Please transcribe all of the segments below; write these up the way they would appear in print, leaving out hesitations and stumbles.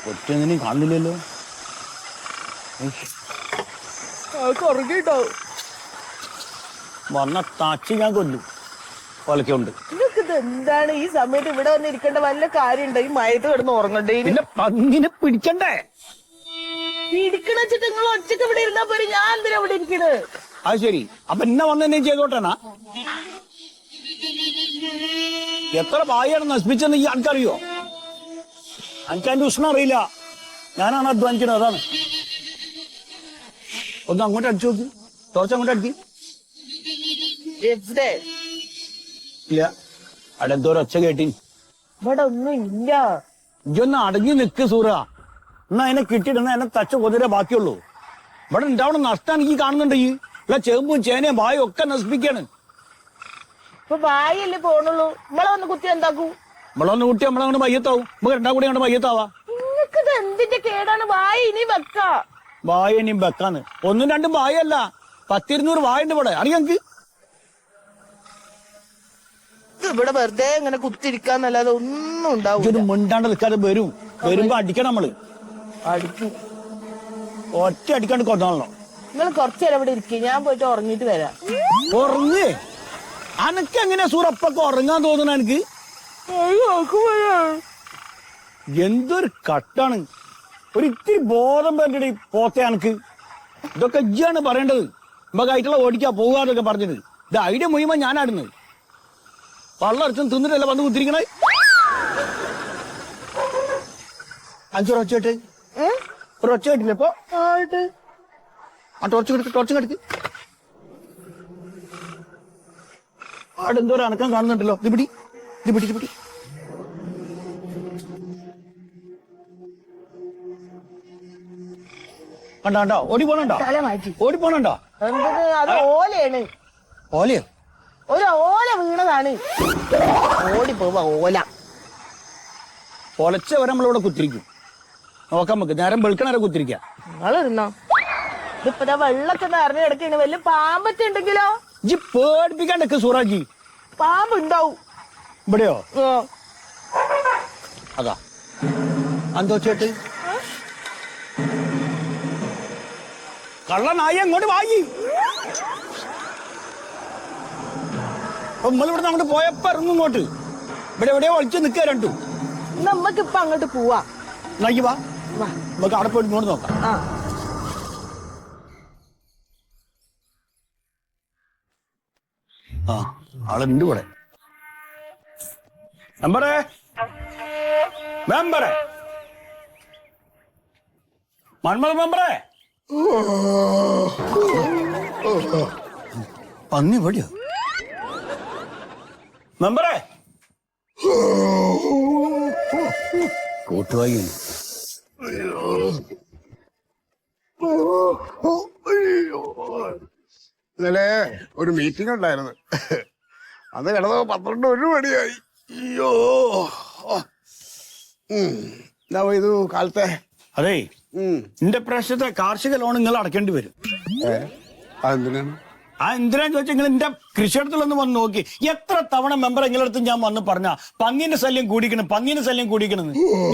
ഒറ്റൊന്നിനും കാണുന്നില്ലല്ലോ. ഉറങ്ങിട്ടോ വന്ന താച്ചി ഞാൻ കൊല്ലും. കൊലക്കുണ്ട്. നിങ്ങൾക്കിത് എന്താണ് ഈ സമയത്ത് ഇവിടെ വന്ന് ഇരിക്കേണ്ട വല്ല കാര്യമുണ്ടോ? ഈ മയത്ത് കിടന്ന് ഉറങ്ങണ്ടേ? പിന്നെ പന്നിനെ പിടിക്കണ്ടേ? പിടിക്കണ വെച്ചിട്ട് നിങ്ങൾ ഒറ്റക്ക് ഇവിടെ ഇരുന്നാ പോരെ, ഞാൻ എന്തിനാ ഇവിടെ ഇരിക്കണത്? അത് ശരി. അപ്പൊ എന്നെ വന്ന് എന്നെ ചെയ്തോട്ടേനാ? എത്ര ഭായിയാണ് നശിപ്പിച്ചെന്ന് ഈ ആൾക്കറിയോ? എനിക്കതിന്റെ ഉഷ്ണം അറിയില്ല. ഞാനാണ് അധ്വാനിക്കുന്നത്, അതാണ്. ഒന്ന് അങ്ങോട്ട് അടിച്ചു നോക്ക്. ടോർച്ച് അങ്ങോട്ട് അടിക്ക്. എവിടെ? ഇല്ല, അവിടെ എന്തോ ഒരു ഒച്ച കേട്ടി. ഇവിടെ ഒന്നും ഇല്ല. ഇജൊന്ന് അടങ്ങി നിക്ക് സൂറ. എന്നാ അതിനെ കിട്ടിയിട്ടെന്നാ എന്നെ തച്ച കൊതിരെ ബാക്കിയുള്ളൂ. ഇവിടെ ഉണ്ടാവണം നഷ്ടം എനിക്ക് കാണുന്നുണ്ട്. ഈ ഇവിടെ ചെമ്പും ചേനയും ഭായും ഒക്കെ നശിപ്പിക്കാണ്. ഇപ്പൊ ഭായല്ലേ പോണുള്ളൂ. നമ്മളെ വന്ന് കുത്തി എന്താക്കൂ? നമ്മളൊന്ന് കൂട്ടി നമ്മളങ്ങനെ മയ്യത്താവും. നമുക്ക് രണ്ടാം കൂടി അങ്ങോട്ട് മയ്യത്താവാ. നിങ്ങൾക്കിത് എന്തിന്റെ കേടാണ്? ഭായ ഇനി വെക്കാ. വായ ഇനിയും വെക്കാന്ന്. ഒന്നും രണ്ടും വായല്ല, 10-200 വായുണ്ട് ഇവിടെ. അറിയാം എനിക്ക്. ഇവിടെ വെറുതെ ഇങ്ങനെ കുത്തിരിക്കാന്നല്ലാതെ ഒന്നും ഉണ്ടാവും. ഇതൊരു മുണ്ടാണ്ട് നിൽക്കാതെ വരും. വരുമ്പോ അടിക്കണം നമ്മള്. അടിക്കും. ഒറ്റ അടിക്കാണ്ട് കൊന്നാണല്ലോ. നിങ്ങൾ കുറച്ചേരം ഇവിടെ ഇരിക്കും, ഞാൻ പോയിട്ട് ഉറങ്ങിട്ട് വരാം. ഉറങ്ങ്. അനക്ക് എങ്ങനെയാ സൂറപ്പൊക്കെ ഉറങ്ങാൻ തോന്നണ? എനിക്ക് എന്തൊരു കട്ടാണ്. ഒരു ഇത്തിരി ബോധം വേണ്ടി പോത്തെ അനക്ക്. ഇതൊക്കെ ഇജ്ജാണ് പറയേണ്ടത്. നമുക്കായിട്ടുള്ള ഓടിക്കാ പോകാന്നൊക്കെ പറഞ്ഞത്. ഇത് ഐഡിയ മുഴുവൻ ഞാനാടുന്നത്. വള്ളറച്ചും തിന്നിട്ടല്ല വന്ന് കുത്തിരിക്കണേ. 5 ഒച്ച കേട്ട് ഒരു ഒച്ച കേട്ടില്ല ഇപ്പൊ. ആ ടോർച്ച് കെടുക്ക്. അവിടെ എന്തോ ഒരു അനക്കം കാണുന്നുണ്ടല്ലോ. ഇത് പിടി. കണ്ടോ? ഓടി പോണോ? അത് ഓലയാണ്. ഓലയോ? ഒരു ഓല വീണതാണ്. ഓടി പോവാ ഓല. പൊലച്ച വരെ നമ്മളിവിടെ കുത്തിരിക്കും. നോക്കാൻ നമുക്ക് നേരം വെളുക്കണവരെ കുത്തിരിക്കാം. നിങ്ങളിരുന്നോ? ഇതിപ്പോ വെള്ളൊക്കെ നിറഞ്ഞു കിടക്കാണ്. വലിയ പാമ്പൊക്കെ ഉണ്ടെങ്കിലോ? ജി പേടിപ്പിക്കാണ്ടൊക്കെ സൂറാജി. പാമ്പ് ഉണ്ടാവും ഇവിടെയോ? അതാ എന്തോ ചേട്ട് കള്ളനായി അങ്ങോട്ട് വാങ്ങി. നമ്മളിവിടെ അങ്ങോട്ട് പോയപ്പോ ഇറങ്ങും ഇങ്ങോട്ട്. ഇവിടെ എവിടെയോ ഒളിച്ച് നിൽക്കുക രണ്ടും. നമ്മക്ക് ഇപ്പൊ അങ്ങോട്ട് പോവാ. നോക്കി വാ, നമുക്ക് അവിടെ പോയിട്ട് ഇങ്ങോട്ട് നോക്കാം. ആ ആളുണ്ട് ഇവിടെ. മെമ്പറേ മന്മത മെമ്പറേ. പന്നി ഇവിടെയോ? മെമ്പറേ കൂട്ടുവായി. ഇന്നലെ ഒരു മീറ്റിംഗ് ഉണ്ടായിരുന്നു. അന്ന് കിടന്നപ്പോ 12 മണിയായി. അയ്യോ, എന്താ ഇത് കാലത്തെ? അതേ, എന്റെ പ്രശ്നത്തെ കാർഷിക ലോൺ നിങ്ങൾ അടക്കേണ്ടി വരും. അതെന്തിനാണ്? എന്തിനാന്ന് ചോദിച്ചാൽ നിങ്ങൾ എന്റെ കൃഷിയിടത്തിലൊന്ന് വന്ന് നോക്കി. എത്ര തവണ മെമ്പർ നിങ്ങളടുത്ത് ഞാൻ വന്ന് പറഞ്ഞ പന്നീന്റെ ശല്യം കൂടിക്കണം.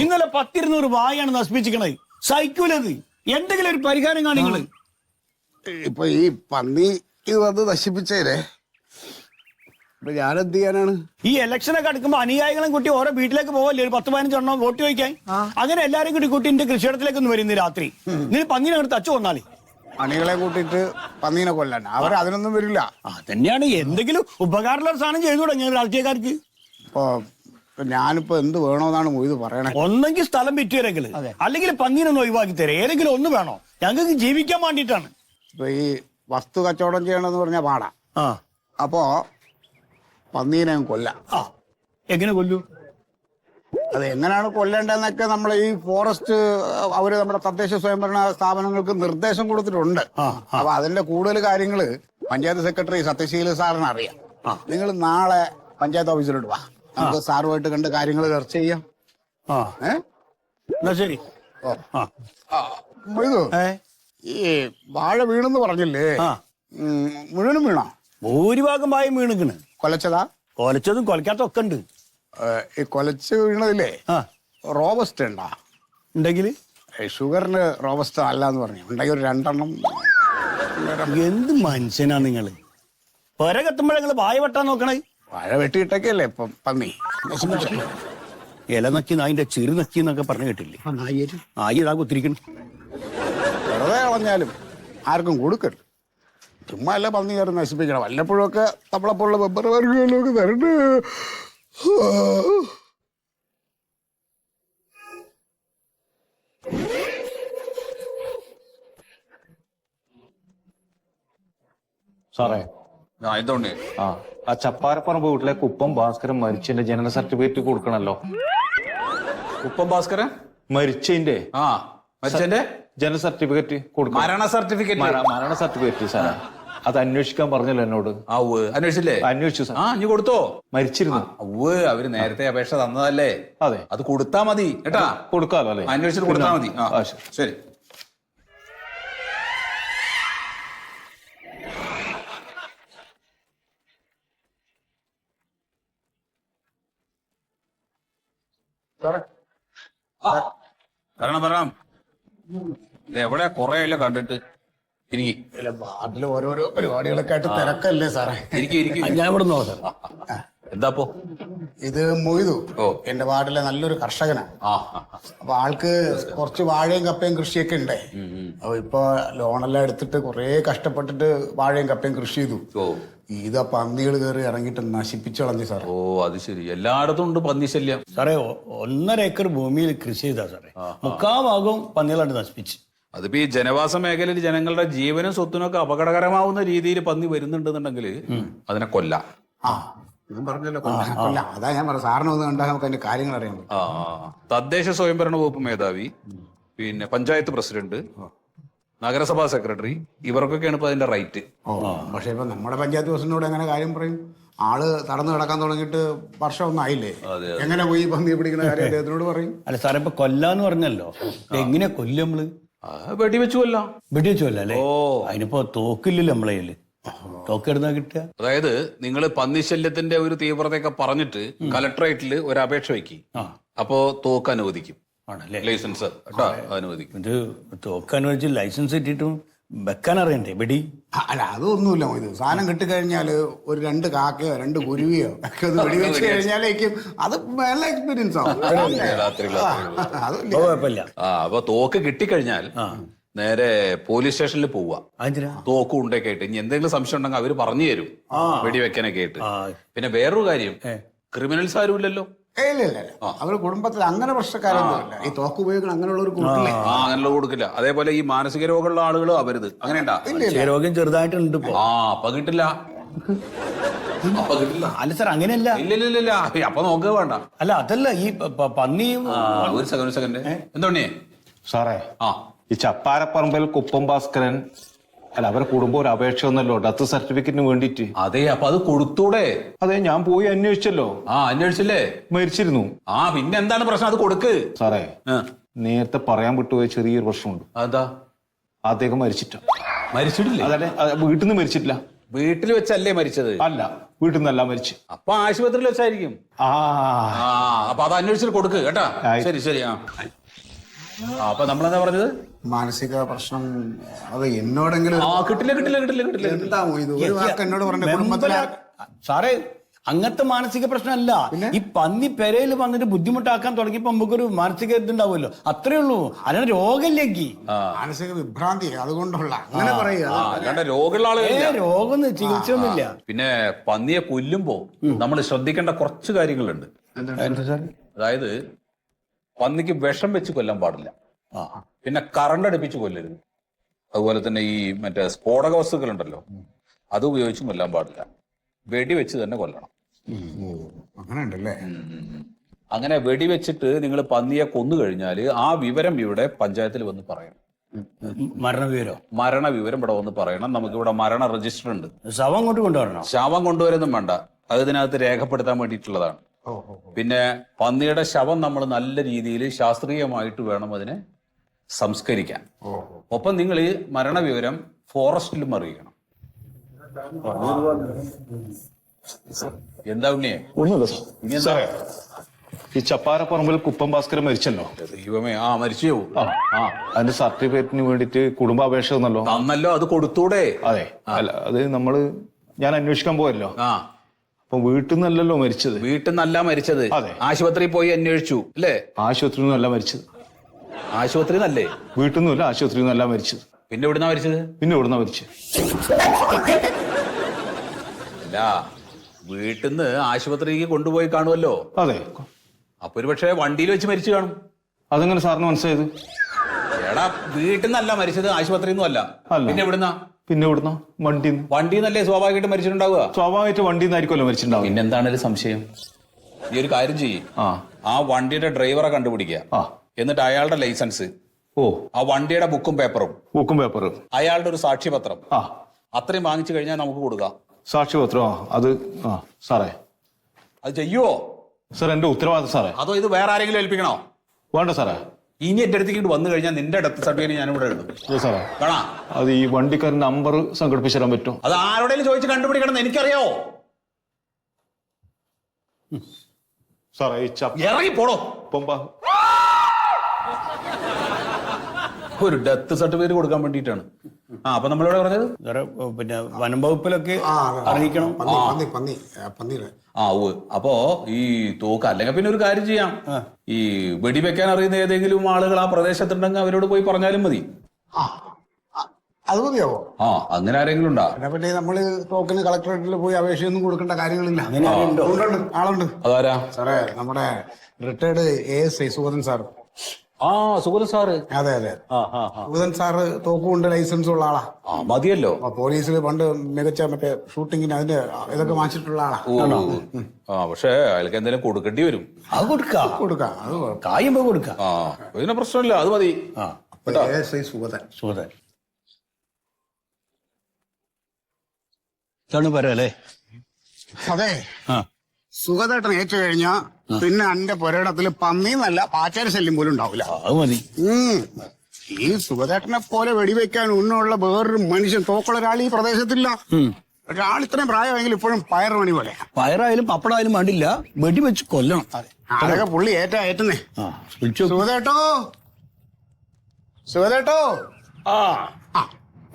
ഇന്നലെ 10-200 വായാണ് നശിപ്പിച്ചിക്കണത്. സഹിക്കൂലത്. എന്തെങ്കിലും ഒരു പരിഹാരം കാണിങ്ങള്. ഇപ്പൊ ഈ പന്നി ഇത് വന്ന് നശിപ്പിച്ചേരെ ഇപ്പൊ ഞാനെന്ത് ചെയ്യാനാണ്? ഈ ഇലക്ഷനൊക്കെ അടുക്കുമ്പോ അനുയായികളും കൂട്ടി ഓരോ വീട്ടിലേക്ക് പോവല്ലേ, ഒരു 10-15 എണ്ണം വോട്ട് ചോദിക്കാൻ. അങ്ങനെ എല്ലാരും കൂട്ടി എന്റെ കൃഷിയിടത്തിലേക്ക് ഒന്ന് വരും രാത്രി. നീ പന്നീനെ അങ്ങോട്ട് തച്ചു കൊന്നാലേ. അണികളെ കൂട്ടിയിട്ട് പന്നീനെ കൊല്ലാൻ അവർ അതിനൊന്നും വരില്ല. അതന്നെയാണ്. എന്തെങ്കിലും ഉപകാരമുള്ള സാധനം ചെയ്തു തുടങ്ങിയ രാഷ്ട്രീയക്കാർക്ക്. ഇപ്പൊ ഞാനിപ്പോ എന്ത് വേണോന്നാണ് മൊയ്ത് പറയണേ. ഒന്നെങ്കിൽ സ്ഥലം വിറ്റുതരെങ്കിൽ, അല്ലെങ്കിൽ പന്നീനൊന്ന് ഒഴിവാക്കി തരാം. ഏതെങ്കിലും ഒന്ന് വേണോ? ഞങ്ങൾക്ക് ജീവിക്കാൻ വേണ്ടിയിട്ടാണ്. ഇപ്പൊ ഈ വസ്തു കച്ചവടം ചെയ്യണമെന്ന് പറഞ്ഞാൽ പാടാ. അപ്പോ പന്നീനെ കൊല്ലാം. എങ്ങനെ കൊല്ലൂ? അത് എങ്ങനെയാണ് കൊല്ലേണ്ടതെന്നൊക്കെ നമ്മൾ ഈ ഫോറസ്റ്റ് അവര് നമ്മുടെ തദ്ദേശ സ്വയംഭരണ സ്ഥാപനങ്ങൾക്ക് നിർദ്ദേശം കൊടുത്തിട്ടുണ്ട്. അപ്പൊ അതിന്റെ കൂടുതൽ കാര്യങ്ങള് പഞ്ചായത്ത് സെക്രട്ടറി സത്യശീല സാറിന് അറിയാം. നിങ്ങൾ നാളെ പഞ്ചായത്ത് ഓഫീസിലോട്ട് വാ, നമുക്ക് സാറുമായിട്ട് കണ്ട് കാര്യങ്ങൾ ചർച്ച ചെയ്യാം. എന്നാ ശരി. ഈ വാഴ വീണെന്ന് പറഞ്ഞില്ലേ, മുഴുവനും വീണോ? ഭൂരിഭാഗം വായും വീണിക്കണ്. കൊലച്ചതാ? കൊലച്ചതും കൊലക്കാത്തൊക്കെ ഉണ്ട്. ഈ കൊലച്ച് വീണതില്ലേ റോബസ്റ്റ് ഉണ്ടാ? ഉണ്ടെങ്കിൽ ഷുഗറിന് റോബസ്റ്റ അല്ല എന്ന് പറഞ്ഞു. ഉണ്ടെങ്കിൽ ഒരു 2 എണ്ണം. എന്ത് മനുഷ്യനാ നിങ്ങള്? പെര കത്തുമ്പോഴേ നിങ്ങള് വായ വെട്ടാൻ നോക്കണേ. വാഴ വെട്ടിയിട്ടൊക്കെയല്ലേ ഇപ്പം പന്നി നശിപ്പിച്ചു. ഇല നക്കി നായിന്റെ ചെറു നക്കി എന്നൊക്കെ പറഞ്ഞു കേട്ടില്ലേ? നായി ഇതാ കുത്തിരിക്കണം. വെറുതെ കളഞ്ഞാലും ആർക്കും കൊടുക്കരുത്. ചുമ്മാ അല്ല പന്നി കയറി നശിപ്പിക്കണം. വല്ലപ്പോഴും ഒക്കെ നമ്മളെപ്പോലുള്ള ബബ്ബർ വർഗ്ഗങ്ങളിലൊക്കെ തരണ്ട്. സാറേ എന്തുകൊണ്ട് ആ ചപ്പാരപ്പറമ്പ് വീട്ടിലെ കുപ്പം ഭാസ്കരൻ മരിച്ചതിന്റെ ജനന സർട്ടിഫിക്കറ്റ് കൊടുക്കണല്ലോ. കുപ്പം ഭാസ്കരൻ മരിച്ചതിന്റെ മരിച്ചതിന്റെ ജനന സർട്ടിഫിക്കറ്റ് കൊടുക്കണം. മരണ സർട്ടിഫിക്കറ്റ് മരണ സർട്ടിഫിക്കറ്റ് സാറേ, അത് അന്വേഷിക്കാൻ പറഞ്ഞല്ലോ എന്നോട്. അന്വേഷിച്ചില്ലേ? അന്വേഷിച്ചു സാർ. നീ കൊടുത്തോ? മരിച്ചിരുന്നു. അവര് നേരത്തെ അപേക്ഷ തന്നതല്ലേ? അതെ, അത് കൊടുത്താ മതി കേട്ടാ. കൊടുക്കാലോ അല്ലേ? അന്വേഷിച്ചിട്ട് കൊടുത്താ മതി. ശരി. പറയണം. എവിടെയാ കൊറേ അല്ലേ കണ്ടിട്ട്. വാർഡിൽ ഓരോരോ പരിപാടികളൊക്കെ ആയിട്ട് തിരക്കല്ലേ സാറേ? ഞാൻ ഇവിടെ നോക്കാം. എന്താപ്പോ ഇത് മൊയ്തു എന്റെ വാർഡിലെ നല്ലൊരു കർഷകനാണ്. അപ്പൊ ആൾക്ക് കുറച്ച് വാഴയും കപ്പയും കൃഷിയൊക്കെ ഉണ്ടേ. അപ്പൊ ഇപ്പൊ ലോണെല്ലാം എടുത്തിട്ട് കുറെ കഷ്ടപ്പെട്ടിട്ട് വാഴയും കപ്പയും കൃഷി ചെയ്തു. ഇതാ പന്നികൾ കയറി ഇറങ്ങിയിട്ട് നശിപ്പിച്ചു കളഞ്ഞു സാറേ. അത് ശരി. എല്ലായിടത്തും ഉണ്ട് പന്നി ശല്യം സാറേ. 1.5 ഏക്കർ ഭൂമിയിൽ കൃഷി ചെയ്താ സാറേ, 3/4 ഭാഗവും പന്നികളായിട്ട് നശിപ്പിച്ചു. അതിപ്പോ ഈ ജനവാസ മേഖലയിൽ ജനങ്ങളുടെ ജീവനും സ്വത്തിനും ഒക്കെ അപകടകരമാവുന്ന രീതിയിൽ പന്നി വരുന്നുണ്ടെന്നുണ്ടെങ്കിൽ അതിനെ കൊല്ലാം. ഇതും പറഞ്ഞല്ലോ കൊല്ലാം. അതാ ഞാൻ പറഞ്ഞു സാറിന് ഒന്ന് കണ്ടാൽ നമുക്ക് അതിന്റെ കാര്യങ്ങൾ അറിയാൻ പറ്റും. തദ്ദേശ സ്വയംഭരണ വകുപ്പ് മേധാവി, പിന്നെ പഞ്ചായത്ത് പ്രസിഡന്റ്, നഗരസഭാ സെക്രട്ടറി, ഇവർക്കൊക്കെയാണ് ഇപ്പൊ അതിന്റെ റൈറ്റ്. പക്ഷെ ഇപ്പൊ നമ്മുടെ പഞ്ചായത്ത് പ്രസിഡന്റിനോട് എങ്ങനെ കാര്യം പറയും? ആള് തടന്നു കിടക്കാൻ തുടങ്ങിയിട്ട് വർഷമൊന്നും ആയില്ലേ? എങ്ങനെ പോയി പന്നി പിടിക്കുന്ന കാര്യം അദ്ദേഹത്തിനോട് പറയും? അല്ല സാറേ, ഇപ്പൊ കൊല്ലാന്ന് പറഞ്ഞല്ലോ, എങ്ങനെ കൊല്ലും നമ്മള്? വെടിവെച്ചു കൊല്ലാം. വെടിവെച്ചു കൊല്ലാം അല്ലേ? അതിനിപ്പോ തോക്കില്ലല്ലോ നമ്മളെ കയ്യില്. തോക്കെടുന്നാ കിട്ടുക. അതായത് നിങ്ങൾ പന്നിശല്യത്തിന്റെ ഒരു തീവ്രതയൊക്കെ പറഞ്ഞിട്ട് കലക്ടറേറ്റിൽ ഒരു അപേക്ഷ വയ്ക്കും. അപ്പോ തോക്ക് അനുവദിക്കും. ആണല്ലേ? ലൈസൻസ് അനുവദിക്കും. ഇത് തോക്ക് അനുവദിച്ച് ലൈസൻസ് കിട്ടിയിട്ടും വെക്കാൻ അറിയണ്ടേ വെടി? അല്ല അതൊന്നുമില്ല. ഇത് സാധനം കിട്ടിക്കഴിഞ്ഞാല് ഒരു 2 കാക്കയോ 2 കുരുവിയോ ഒക്കെ ഒന്ന് വെടിവെച്ച് കഴിഞ്ഞാലേക്കും അത് നല്ല എക്സ്പീരിയൻസ് ആവും. കുഴപ്പമില്ല. അപ്പൊ തോക്ക് കിട്ടിക്കഴിഞ്ഞാൽ നേരെ പോലീസ് സ്റ്റേഷനിൽ പോവുക. തോക്കും ഉണ്ടൊക്കെ ആയിട്ട് ഇനി എന്തെങ്കിലും സംശയം ഉണ്ടെങ്കിൽ അവര് പറഞ്ഞു തരും വെടിവെക്കാനൊക്കെ ആയിട്ട്. പിന്നെ വേറൊരു കാര്യം, ക്രിമിനൽസ് ആരും ഇല്ലല്ലോ. ഇല്ല അവര് കുടുംബത്തിൽ അങ്ങനെ പ്രശ്നക്കാരൊന്നുമില്ല. ഈ തോക്ക് ഉപയോഗിക്കണം അങ്ങനെയുള്ള ഒരു കൂട്ടില്ലേ? അങ്ങനെയുള്ള കൊടുക്കില്ല. അതേപോലെ ഈ മാനസിക രോഗമുള്ള ആളുകളും അവരുത് അങ്ങനെയുണ്ടാ? രോഗം ചെറുതായിട്ടുണ്ട് ഇപ്പൊ. അപ്പൊ കിട്ടില്ല. അല്ല സാർ, അങ്ങനെയല്ല. ഇല്ല അപ്പൊ നോക്കുക വേണ്ട. അല്ല അതല്ല, ഈ പന്നിയും. ഒരു സെക്കൻഡ് എന്തോണിയേ സാറേ, ഈ ചപ്പാരപ്പറമ്പിൽ കുപ്പം ഭാസ്കരൻ അല്ല അവരെ കുടുംബം ഒരു അപേക്ഷ ഒന്നല്ലോ ഡെത്ത് സർട്ടിഫിക്കറ്റിന് വേണ്ടിട്ട്. അതെ, അപ്പൊ അത് കൊടുത്തൂടെ? അതെ, ഞാൻ പോയി അന്വേഷിച്ചല്ലോ. അന്വേഷിച്ചില്ലേ? മരിച്ചിരുന്നു. പിന്നെ എന്താണ് പ്രശ്നം? അത് കൊടുക്ക് സാറേ. നേരത്തെ പറയാൻ വിട്ടുപോയ ചെറിയൊരു പ്രശ്നമുണ്ട്. അതാ, അദ്ദേഹം മരിച്ചിട്ടോ? മരിച്ചിട്ടില്ല. അതെ, വീട്ടിൽ നിന്ന് മരിച്ചിട്ടില്ല. വീട്ടിൽ വെച്ചല്ലേ മരിച്ചത്? അല്ല, വീട്ടിൽ നിന്നല്ല മരിച്ചു. അപ്പൊ ആശുപത്രിയിൽ വെച്ചായിരിക്കും. അപ്പൊ അത് അന്വേഷിച്ചിട്ട് കൊടുക്ക് കേട്ടാ. ശരി. അപ്പൊ നമ്മളെന്താ പറഞ്ഞത്? മാനസിക പ്രശ്നം. അത് എന്നോടെങ്കിലും കിട്ടില്ല. എന്താമോ ഇത് ഒരു വാക്ക് എന്നോട് പറഞ്ഞ കുടുംബത്തിലെ സാറേ, അങ്ങനത്തെ മാനസിക പ്രശ്നമല്ല. ഈ പന്നി പെരയിൽ വന്നിട്ട് ബുദ്ധിമുട്ടാക്കാൻ തുടങ്ങിയപ്പോ നമുക്കൊരു മാനസിക ഇതുണ്ടാവുമല്ലോ, അത്രേ ഉള്ളൂ. അല്ലാണ്ട് രോഗമില്ലെങ്കിൽ മാനസിക വിഭ്രാന്തി അതുകൊണ്ടുള്ള അങ്ങനെ പറയുക. രോഗമുള്ള ആളുകൾ രോഗം ചികിത്സയൊന്നുമില്ല. പിന്നെ പന്നിയെ കൊല്ലുമ്പോ നമ്മൾ ശ്രദ്ധിക്കേണ്ട കുറച്ച് കാര്യങ്ങളുണ്ട്. അതായത് പന്നിക്ക് വിഷം വെച്ച് കൊല്ലാൻ പാടില്ല. പിന്നെ കറണ്ട് അടുപ്പിച്ച് കൊല്ലരുത്. അതുപോലെ തന്നെ ഈ മറ്റേ സ്ഫോടക വസ്തുക്കൾ ഉണ്ടല്ലോ, അത് ഉപയോഗിച്ചും കൊല്ലാൻ പാടില്ല. വെടിവെച്ച് തന്നെ കൊല്ലണം. അങ്ങനെ ഉണ്ടല്ലേ? അങ്ങനെ വെടിവെച്ചിട്ട് നിങ്ങൾ പന്നിയെ കൊന്നു കഴിഞ്ഞാല് ആ വിവരം ഇവിടെ പഞ്ചായത്തിൽ വന്ന് പറയണം. മരണവിവരം ഇവിടെ വന്ന് പറയണം. നമുക്ക് ഇവിടെ മരണ രജിസ്റ്റർ ഉണ്ട്. ശവം അങ്ങോട്ട് കൊണ്ടുവരണം. ശവം കൊണ്ടുവരുന്നും വേണ്ട, അത് ഇതിനകത്ത് രേഖപ്പെടുത്താൻ വേണ്ടിയിട്ടുള്ളതാണ്. പിന്നെ പന്നിയുടെ ശവം നമ്മൾ നല്ല രീതിയിൽ ശാസ്ത്രീയമായിട്ട് വേണം അതിനെ സംസ്കരിക്കാൻ. ഒപ്പം നിങ്ങൾ ഈ മരണവിവരം ഫോറസ്റ്റിലും അറിയിക്കണം. എന്താ ഉണ്ണിയെ? ഈ ചപ്പാരപ്പറമ്പിൽ കുപ്പം ഭാസ്കരൻ മരിച്ചല്ലോ. ദൈവമേ, ആ മരിച്ചു. ആ അതിന്റെ സർട്ടിഫിക്കറ്റിന് വേണ്ടിയിട്ട് കുടുംബാപേക്ഷ തന്നല്ലോ. തന്നല്ലോ, അത് കൊടുത്തൂടെ? അതെ, അല്ല അത് ഞാൻ അന്വേഷിക്കാൻ പോയല്ലോ. ആ, അപ്പൊ വീട്ടിൽ നിന്നല്ലല്ലോ മരിച്ചത്. വീട്ടിൽ നിന്നല്ല മരിച്ചത്. അതെ. ആശുപത്രിയിൽ പോയി അന്വേഷിച്ചു അല്ലേ? ആശുപത്രിയിൽ നിന്നല്ല മരിച്ചത്. ആശുപത്രി നല്ലേ? വീട്ടിൽ നിന്നല്ല, ആശുപത്രിയിൽ നിന്നല്ല മരിച്ചത്. പിന്നെ എവിടുന്നാ മരിച്ചത്? പിന്നെ എവിടുന്നാ മരിച്ചത്? അല്ല, വീട്ടിൽ നിന്ന് ആശുപത്രിക്ക് കൊണ്ടുപോയി കാണുമല്ലോ. അതെ. അപ്പൊ ഒരു പക്ഷേ വണ്ടിയിൽ വെച്ച് മരിച്ചു കാണും. അതെങ്ങനെ സാറിന് മനസ്സിലായത്? എടാ, വീട്ടിൽ നിന്നല്ല മരിച്ചത്, ആശുപത്രിയിൽ നിന്നും അല്ല. അല്ല. പിന്നെ എവിടുന്നാ? പിന്നെ എവിടുന്നാ? വണ്ടിയിൽ നിന്നല്ലേ സ്വാഭാവികമായിട്ട് മരിച്ചിട്ടുണ്ടാവുക. സ്വാഭാവികമായിട്ട് വണ്ടിയിൽ നിന്നായിരിക്കുമല്ലോ മരിച്ചിട്ടുണ്ടാവും. പിന്നെ എന്താണ് ഒരു സംശയം? ഈ ഒരു കാര്യം ചെയ്യും, ആ വണ്ടിയുടെ ഡ്രൈവറെ കണ്ടുപിടിക്കുക. എന്നിട്ട് അയാളുടെ ലൈസൻസ്, ആ വണ്ടിയുടെ ബുക്കും പേപ്പറും, അയാളുടെ ഒരു സാക്ഷ്യപത്രം, അത്രയും വാങ്ങിച്ചു കഴിഞ്ഞാൽ നമുക്ക് കൊടുക്കാം. സാക്ഷ്യപത്രം? അത് സാറേ അത് ചെയ്യുവോ? സാർ എന്റെ ഉത്തരവാദിത്തം സാറേ. അതോ ഇത് വേറെ ആരെങ്കിലും ഏൽപ്പിക്കണോ? വേണ്ട സാറേ. ഇനി എന്റെ അടുത്തേക്ക് വന്നു കഴിഞ്ഞാൽ നിന്റെ ഡെത്ത് സർട്ടിഫിക്കറ്റ് ഞാൻ ഇവിടെ എഴുതും. സാറേ കാണാ, അത് ഈ വണ്ടിക്കാരൻ നമ്പർ സംഘടിപ്പിച്ചു തരാൻ പറ്റുമോ? അത് ആരോടെങ്കിലും ചോദിച്ച് കണ്ടുപിടിക്കണം എന്ന് എനിക്കറിയോ. സാറേ ഈ ഇറങ്ങി പോടോ. ഒരു ഡെത്ത് സർട്ടിഫിക്കറ്റ് കൊടുക്കാൻ വേണ്ടിയിട്ടാണ്. അപ്പൊ നമ്മളിവിടെ പറഞ്ഞത് പിന്നെ വനം വകുപ്പിലൊക്കെ അറിയിക്കണം. അപ്പോ ഈ തോക്ക് അല്ലെങ്കിൽ പിന്നെ ഒരു കാര്യം ചെയ്യാം, ഈ വെടിവെക്കാൻ അറിയുന്ന ഏതെങ്കിലും ആളുകൾ ആ പ്രദേശത്തുണ്ടെങ്കിൽ അവരോട് പോയി പറഞ്ഞാലും മതി. അത് മതിയാവോ? അങ്ങനെ ആരെങ്കിലും ഉണ്ടാ? പിന്നെ നമ്മള് തോക്കിന് കളക്ടറേറ്റിൽ പോയി അപേക്ഷയൊന്നും കൊടുക്കേണ്ട കാര്യങ്ങളില്ല. ആളുണ്ട്. അതാരാ? സാറേ, നമ്മുടെ retired ASI Sugathan sir. Sugathan sir. അതെ. സുഗതൻ സാറ് തോക്കുകൊണ്ട് ലൈസൻസ് ഉള്ള ആളാ. മതിയല്ലോ. പോലീസിൽ പണ്ട് മികച്ച മറ്റേ ഷൂട്ടിങ്ങിന് അതിന്റെ ഇതൊക്കെ വാങ്ങിച്ചിട്ടുള്ള ആളാ. പക്ഷെ അയാൾക്ക് എന്തെങ്കിലും കൊടുക്കേണ്ടി വരും. അത് കൊടുക്കാം. അത് കായുമ്പോ കൊടുക്കാം. ഇതിന് പ്രശ്നമില്ല, അത് മതി. ASI സുഗതൻ. പറയല്ലേ? അതെ, സുഗതേട്ടൻ ഏറ്റു കഴിഞ്ഞാ പിന്നെ എന്റെ പുരയിടത്തില് പന്നിന്നല്ല പാച്ചാര ശല്യം പോലും ഉണ്ടാവില്ല. അത് മതി. ഈ സുഗതേട്ടനെ പോലെ വെടിവെക്കാൻ ഉന്നുള്ള വേറൊരു മനുഷ്യൻ തോക്കുള്ള ഒരാൾ ഈ പ്രദേശത്തില്ല. ഒരാൾ ഇത്രയും പ്രായമെങ്കിൽ ഇപ്പോഴും പയറുമണി പോലെ. പയറായാലും പപ്പടായാലും വേണ്ടില്ല, വെടിവെച്ച് കൊല്ലണം. അതൊക്കെ പുള്ളി ഏറ്റുന്നേ. സുഗതേട്ടോ.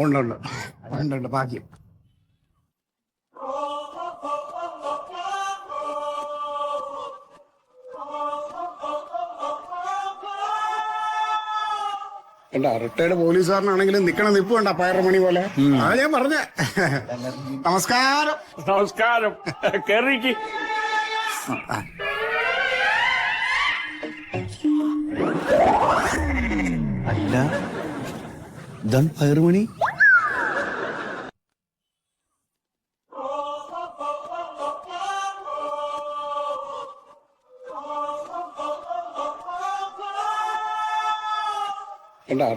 ഉണ്ട് ഭാഗ്യം. റിട്ടയർഡ് പോലീസുകാരനാണെങ്കിലും നിക്കണ നിപ്പ് വേണ്ട പയറുമണി പോലെ. അതാ ഞാൻ പറഞ്ഞേ. നമസ്കാരം. കേറിക്ക്. അല്ല, ഇതാണ് പയറുമണി.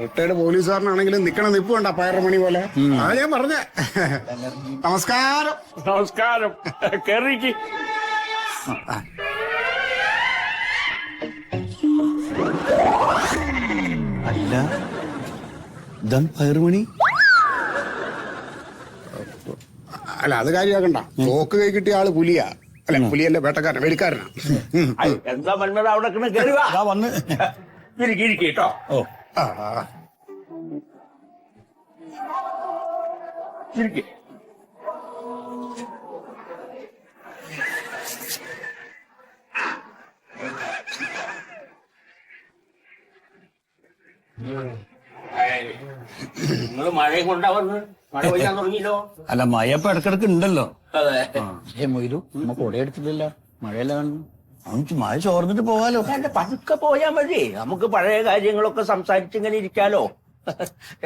റിട്ടയർഡ് പോലീസുകാരനാണെങ്കിലും നിക്കണ നിപ്പ് വേണ്ട പയറുമണി പോലെ. അതാ ഞാൻ പറഞ്ഞേ. നമസ്കാരം. കേറിക്ക്. അല്ല, ഇതാണ് പയറുമണി. അല്ല, അത് കാര്യമാക്കണ്ട. തോക്ക് കൈ കിട്ടിയ ആള് പുലിയാ. അല്ല, പുലിയല്ല, വേട്ടക്കാരൻ, വെടിക്കാരനാ. എന്താ പറഞ്ഞത്? അവിടെ വന്ന് കേട്ടോ. നിങ്ങള് മഴയും കൊണ്ടാ വന്ന് മഴ പെയ്യാൻ തുടങ്ങിയല്ലോ. അല്ല, മഴ ഇപ്പൊ ഇടക്കിടക്ക് ഉണ്ടല്ലോ. അതെ. മൊയ്തു നമ്മ കൊട എടുത്തിട്ടില്ല, മഴയല്ല കാണുന്നു. നമുക്ക് മഴ ചോർന്നിട്ട് പോവാലോ. പതുക്കെ പോയാ മതി, നമുക്ക് പഴയ കാര്യങ്ങളൊക്കെ സംസാരിച്ചിങ്ങനെ ഇരിക്കാലോ.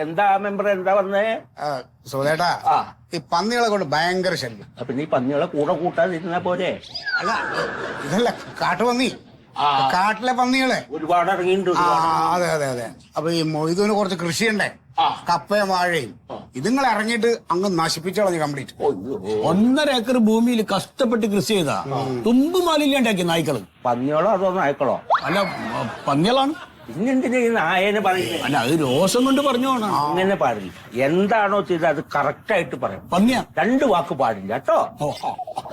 എന്താ മെമ്പർ, എന്താ പറഞ്ഞേ? സുഖേട്ടാ, ഈ പന്നികളെ കൊണ്ട് ഭയങ്കര ശല്യം. അപ്പൊ നീ പന്നികളെ കൂടെ കൂട്ടാതിരുന്നാ പോരെ? അല്ല, ഇതല്ല കാട്ടുപന്നി, കാട്ടിലെ പന്നികളെ ഒരുപാട് ഇറങ്ങിയിട്ടുണ്ട്. അതെ. അപ്പൊ ഈ മൊയ്തുവിന് കുറച്ച് കൃഷിയുണ്ടേ, കപ്പയും വാഴയും. ഇതുങ്ങൾ ഇറങ്ങിയിട്ട് അങ്ങ് നശിപ്പിച്ചു കളഞ്ഞു കംപ്ലീറ്റ്. 1.5 ഏക്കർ ഭൂമിയിൽ കഷ്ടപ്പെട്ട് കൃഷി ചെയ്താ തുമ്പുമാലില്ലാണ്ടാക്കി നായ്ക്കള്. പന്നികളോ അതോ നായ്ക്കളോ? അല്ല, പന്നികളാണ്. പിന്നെന്തിനാ ഈ നായനെ പറയുന്നത്? അല്ല, അത് രോഷം കൊണ്ട് പറഞ്ഞു പോണ. അങ്ങനെ പാടില്ല. എന്താണോ ചെയ്തത് അത് കറക്റ്റ് ആയിട്ട് പറയാം. പന്നിയാ 2 വാക്ക് പാടില്ല കേട്ടോ.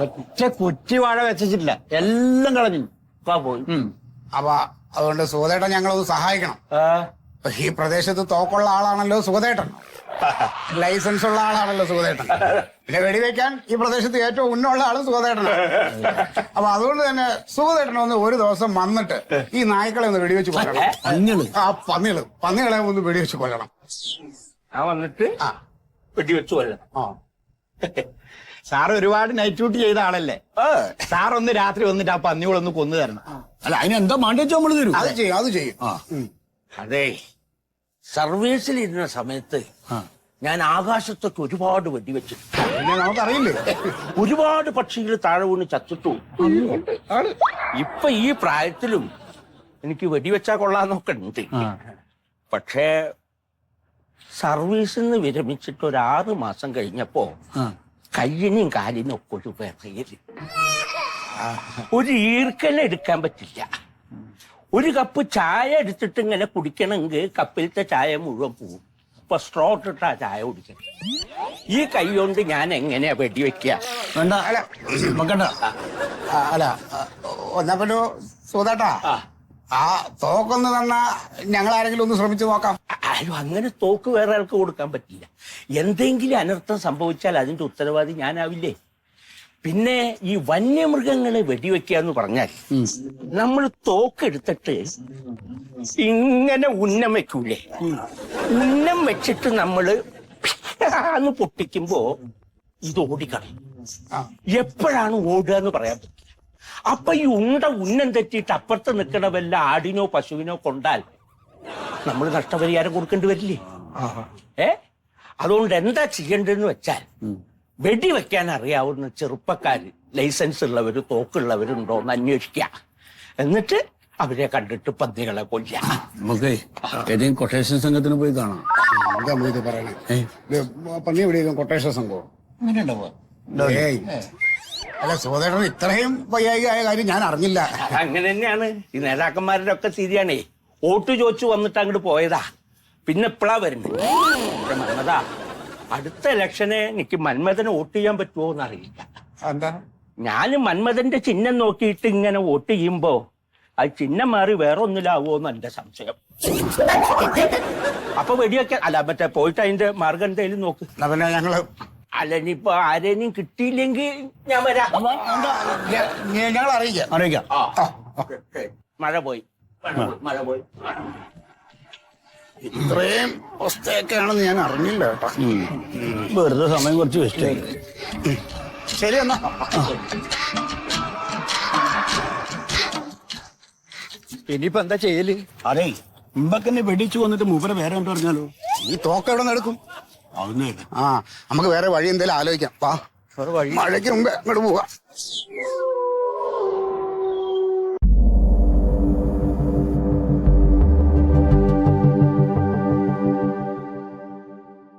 ഒറ്റ കുറ്റി വാഴ വെച്ചിട്ടില്ല, എല്ലാം കളഞ്ഞു. ഒക്കെ പോയി. അപ്പൊ അതുകൊണ്ട് സുഖദേട്ടൻ ഞങ്ങളൊന്ന് സഹായിക്കണം. ആ, ഈ പ്രദേശത്ത് തോക്കുള്ള ആളാണല്ലോ സുഖദേട്ടൻ, ലൈസൻസ് ഉള്ള ആളാണല്ലോ സുഖദേട്ടൻ. പിന്നെ വെടിവെക്കാൻ ഈ പ്രദേശത്ത് ഏറ്റവും ഉന്നുള്ള ആള് സുഖദേട്ടനാണ്. അപ്പൊ അതുകൊണ്ട് തന്നെ സുഖദേട്ടനൊന്ന് ഒരു ദിവസം വന്നിട്ട് ഈ നായ്ക്കളെ ഒന്ന് വെടിവെച്ച് കൊല്ലണം. അഞ്ഞള് ആ പന്നികളെ ഒന്ന് വെടിവെച്ച് കൊല്ലണം. ഞാൻ വന്നിട്ട് വെടിവെച്ചു കൊല്ലണം. സാർ ഒരുപാട് നൈറ്റ് ഡ്യൂട്ടി ചെയ്ത ആളല്ലേ? സാർ ഒന്ന് രാത്രി വന്നിട്ട് ആ പന്നികളൊന്ന് കൊന്നു തരണം. അല്ല അതിനെന്താ മാണ്ടിവെച്ചോ നമ്മള് തരും. അത് ചെയ്യും. അതെ, സർവീസിലിരുന്ന സമയത്ത് ഞാൻ ആകാശത്തൊക്കെ ഒരുപാട് വെടിവെച്ചിട്ടുണ്ട്. പിന്നെ നമുക്കറിയില്ലേ, ഒരുപാട് പക്ഷികൾ താഴെ വീണ് ചത്തിട്ടു. ഇപ്പൊ ഈ പ്രായത്തിലും എനിക്ക് വെടിവെച്ചാ കൊള്ളാന്നൊക്കെ ഉണ്ട്. പക്ഷേ സർവീസിൽ നിന്ന് വിരമിച്ചിട്ട് ഒരു 6 മാസം കഴിഞ്ഞപ്പോ കയ്യിനും കാലിനും ഒക്കെ ഒരു വിറയല്. ഒരു ഈർക്കലെടുക്കാൻ പറ്റില്ല. ഒരു കപ്പ് ചായ എടുത്തിട്ട് ഇങ്ങനെ കുടിക്കണമെങ്കിൽ കപ്പിലത്തെ ചായ മുഴുവൻ പോകും. ഇപ്പൊ സ്ട്രോ ഇട്ടിട്ട് ആ ചായ കുടിക്കണം. ഈ കൈ കൊണ്ട് ഞാൻ എങ്ങനെയാ വെടിവെക്കുക? വേണ്ട നോക്കണ്ട. അല്ല ഒന്നപ്പോ സുഖദേട്ടാ, ആ തോക്കൊന്ന് തന്നാ ഞങ്ങൾ ആരെങ്കിലും ഒന്ന് ശ്രമിച്ചു നോക്കാം. ആരും അങ്ങനെ തോക്ക് വേറെ ആൾക്ക് കൊടുക്കാൻ പറ്റില്ല. എന്തെങ്കിലും അനർത്ഥം സംഭവിച്ചാൽ അതിന്റെ ഉത്തരവാദി ഞാനാവില്ലേ? പിന്നെ ഈ വന്യമൃഗങ്ങളെ വെടിവെക്കുക എന്ന് പറഞ്ഞാൽ നമ്മൾ തോക്കെടുത്തിട്ട് ഇങ്ങനെ ഉന്നം വെക്കൂലേ? ഉന്നം വെച്ചിട്ട് നമ്മള് എന്ന് പൊട്ടിക്കുമ്പോ ഇത് ഓടിക്കളയും. എപ്പോഴാണ് ഓടുക എന്ന് പറയാൻ പറ്റില്ല. അപ്പൊ ഈ ഉന്നം തെറ്റിയിട്ട് അപ്പുറത്ത് നിൽക്കണ വല്ല ആടിനോ പശുവിനോ കൊണ്ടാൽ നമ്മൾ നഷ്ടപരിഹാരം കൊടുക്കേണ്ടി വരില്ലേ? അതുകൊണ്ട് എന്താ ചെയ്യേണ്ടതെന്ന് വെച്ചാൽ വെടിവെക്കാൻ അറിയാവുന്ന ചെറുപ്പക്കാര്, ലൈസൻസ് ഉള്ളവര്, തോക്കുള്ളവരുണ്ടോ എന്ന് അന്വേഷിക്കുക. എന്നിട്ട് അവരെ കണ്ടിട്ട് പന്നികളെ കൊല്ലാം. നമുക്ക് ഏതെങ്കിലും കൊട്ടേഷൻ സംഘത്തിന് പോയി കാണാം. എന്താ ഇത് പറയണേ? പന്നി എവിടെയും കൊട്ടേഷൻ സംഭവം ഏയ് അല്ല സുഖദേട്ടൻ ഇത്രയും വയ്യായിക ആയ കാര്യം ഞാൻ അറിഞ്ഞില്ല. അങ്ങനെ തന്നെയാണ് ഈ നേതാക്കന്മാരുടെ ഒക്കെ സ്ഥിതിയാണേ. വോട്ട് ചോദിച്ചു വന്നിട്ട് അങ്ങോട്ട് പോയതാ, പിന്നെ എപ്പോഴാ വരുന്നത്? മന്മതാ, അടുത്ത ഇലക്ഷന് എനിക്ക് മന്മഥന് വോട്ട് ചെയ്യാൻ പറ്റുമോ എന്ന് അറിയില്ല. എന്താ? ഞാൻ മന്മഥന്റെ ചിഹ്നം നോക്കിയിട്ട് ഇങ്ങനെ വോട്ട് ചെയ്യുമ്പോ ആ ചിഹ്നം മാറി വേറെ ഒന്നിലാവോ എന്ന് എന്റെ സംശയം. അപ്പൊ വെടിവെക്കാൻ അല്ല, മറ്റേ പോയിട്ട് അതിന്റെ മാർഗം എന്തെങ്കിലും നോക്ക്. പിന്നെ ഞങ്ങള് അല്ല, ഇനിയിപ്പൊ ആരെയും കിട്ടിയില്ലെങ്കിൽ ഞാൻ വരാം. ഞങ്ങൾ അറിയിക്കാം. മഴ പോയി. ഇത്രയും അവസ്ഥയൊക്കെയാണെന്ന് ഞാൻ അറിഞ്ഞില്ല കേട്ടോ. വെറുതെ സമയം കുറച്ച് വെസ്റ്റ് ആയി. ശരി എന്നാ. ഇനിയിപ്പോ എന്താ ചെയ്യല്? അതെ, ഇമ്പക്കന്നെ വെടിച്ചു വന്നിട്ട് മൂപ്പരെ വേറെ എന്താ പറഞ്ഞാലോ? ഈ തോക്ക് എവിടെ നിന്ന് എടുക്കും? അതൊന്നും നമുക്ക് വേറെ വഴി എന്തെങ്കിലും ആലോചിക്കാം. വാ, മഴയ്ക്ക് മുമ്പേ അങ്ങോട്ട് പോവാം.